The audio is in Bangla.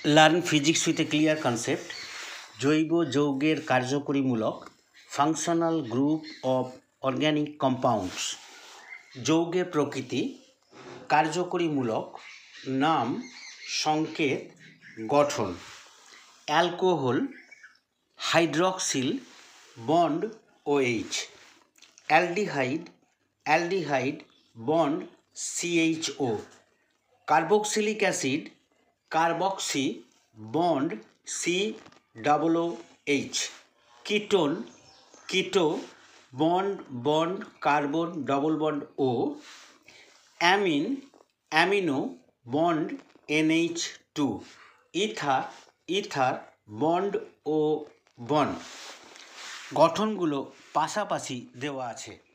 Learn physics with a clear concept. জৈব যৌগের কার্যকরীমূলক functional group of organic compounds. যৌগের প্রকৃতি, কার্যকরীমূলক, নাম, সংকেত, গঠন। Alcohol, hydroxyl bond OH। Aldehyde bond CHO। Carboxylic acid, carboxy bond COOH। Keto bond carbon double bond O। Amino bond NH2। Ether bond O bond. গঠনগুলো পাশাপাশি দেওয়া আছে।